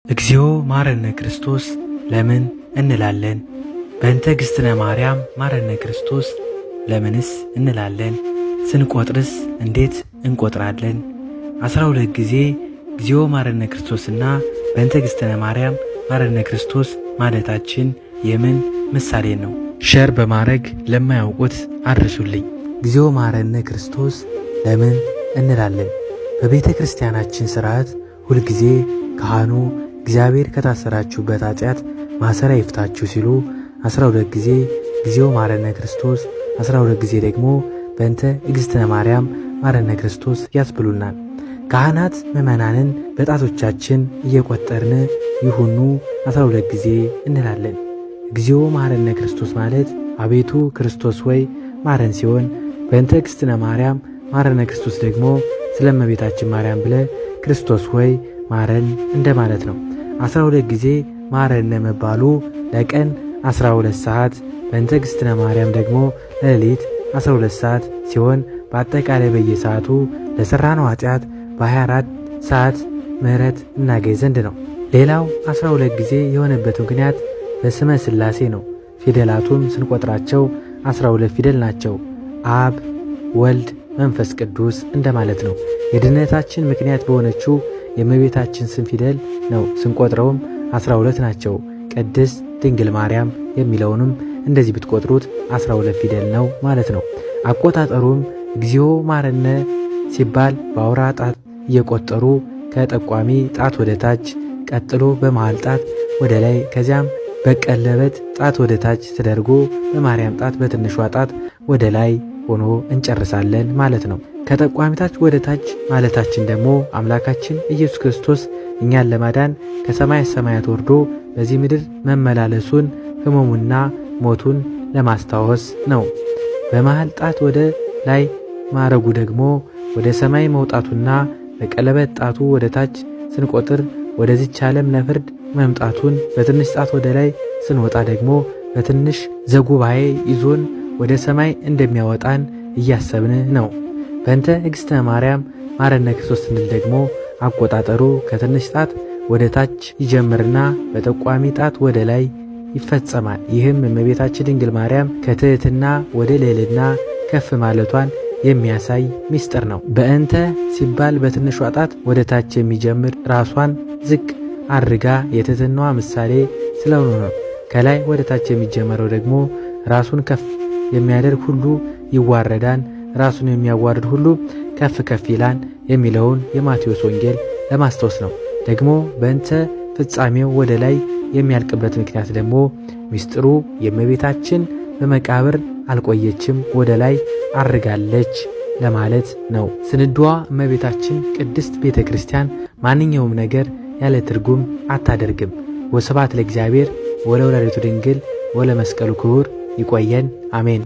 እግዚኦ ማረነ ክርስቶስ ለምን እንላለን? በእንተ እግዝእትነ ማርያም ማረነ ክርስቶስ ለምንስ እንላለን? ስንቆጥርስ እንዴት እንቆጥራለን? 12 ጊዜ እግዚኦ ማረነ ክርስቶስና በእንተ እግዝእትነ ማርያም ማረነ ክርስቶስ ማለታችን የምን ምሳሌ ነው? ሸር በማድረግ ለማያውቁት አድርሱልኝ። እግዚኦ ማረነ ክርስቶስ ለምን እንላለን? በቤተ ክርስቲያናችን ሥርዓት ሁልጊዜ ካህኑ እግዚአብሔር ከታሰራችሁበት ኃጢአት ማሰሪያ ይፍታችሁ ሲሉ 12 ጊዜ እግዚኦ ማረነ ክርስቶስ 12 ጊዜ ደግሞ በእንተ እግዝእትነ ማርያም ማረነ ክርስቶስ ያስብሉናል። ካህናት ምእመናንን በጣቶቻችን እየቆጠርን ይሁኑ 12 ጊዜ እንላለን። እግዚኦ ማረነ ክርስቶስ ማለት አቤቱ ክርስቶስ ወይ ማረን ሲሆን በእንተ እግዝእትነ ማርያም ማረነ ክርስቶስ ደግሞ ስለ እመቤታችን ማርያም ብለ ክርስቶስ ወይ ማረን እንደማለት ነው። 12 ጊዜ ማረነ መባሉ ለቀን 12 ሰዓት በእንተ እግዝእትነ ማርያም ደግሞ ለሌሊት 12 ሰዓት ሲሆን በአጠቃላይ በየሰዓቱ ለሠራነው ኃጢአት በ24 ሰዓት ምሕረት እናገኝ ዘንድ ነው። ሌላው 12 ጊዜ የሆነበት ምክንያት በስመ ሥላሴ ነው። ፊደላቱም ስንቆጥራቸው 12 ፊደል ናቸው። አብ፣ ወልድ፣ መንፈስ ቅዱስ እንደማለት ነው። የድኅነታችን ምክንያት በሆነችው የእመቤታችን ስም ፊደል ነው። ስንቆጥረውም 12 ናቸው። ቅድስት ድንግል ማርያም የሚለውንም እንደዚህ ብትቆጥሩት 12 ፊደል ነው ማለት ነው። አቆጣጠሩም እግዚኦ ማረነ ሲባል በአውራ ጣት እየቆጠሩ ከጠቋሚ ጣት ወደ ታች፣ ቀጥሎ በመሃል ጣት ወደ ላይ፣ ከዚያም በቀለበት ጣት ወደ ታች ተደርጎ በማርያም ጣት በትንሿ ጣት ወደ ላይ ሆኖ እንጨርሳለን ማለት ነው። ከጠቋሚ ታች ወደ ታች ማለታችን ደግሞ አምላካችን ኢየሱስ ክርስቶስ እኛን ለማዳን ከሰማይ ሰማያት ወርዶ በዚህ ምድር መመላለሱን ሕመሙና ሞቱን ለማስታወስ ነው። በመሃል ጣት ወደ ላይ ማረጉ ደግሞ ወደ ሰማይ መውጣቱና በቀለበት ጣቱ ወደ ታች ስንቆጥር ወደዚች ዓለም ለፍርድ መምጣቱን፣ በትንሽ ጣት ወደ ላይ ስንወጣ ደግሞ በትንሽ ዘጉባኤ ይዞን ወደ ሰማይ እንደሚያወጣን እያሰብን ነው። በእንተ እግዝእትነ ማርያም ማረነ ክርስቶስ ስንል ደግሞ አቆጣጠሩ ከትንሽ ጣት ወደ ታች ይጀምርና በጠቋሚ ጣት ወደ ላይ ይፈጸማል። ይህም እመቤታችን ድንግል ማርያም ከትሕትና ወደ ልዕልና ከፍ ማለቷን የሚያሳይ ምስጢር ነው። በእንተ ሲባል በትንሿ ጣት ወደ ታች የሚጀምር ራሷን ዝቅ አድርጋ የትሕትናዋ ምሳሌ ስለሆነ ነው። ከላይ ወደ ታች የሚጀመረው ደግሞ ራሱን ከፍ የሚያደርግ ሁሉ ይዋረዳን፣ ራሱን የሚያዋርድ ሁሉ ከፍ ከፍ ይላን የሚለውን የማቴዎስ ወንጌል ለማስታወስ ነው። ደግሞ በእንተ ፍጻሜው ወደ ላይ የሚያልቅበት ምክንያት ደግሞ ምስጢሩ የእመቤታችን በመቃብር አልቆየችም፣ ወደ ላይ አርጋለች ለማለት ነው። ስንዷ እመቤታችን ቅድስት ቤተ ክርስቲያን ማንኛውም ነገር ያለ ትርጉም አታደርግም። ወስብሐት ለእግዚአብሔር ወለወላዲቱ ድንግል ወለመስቀሉ ክቡር። ይቆየን። አሜን።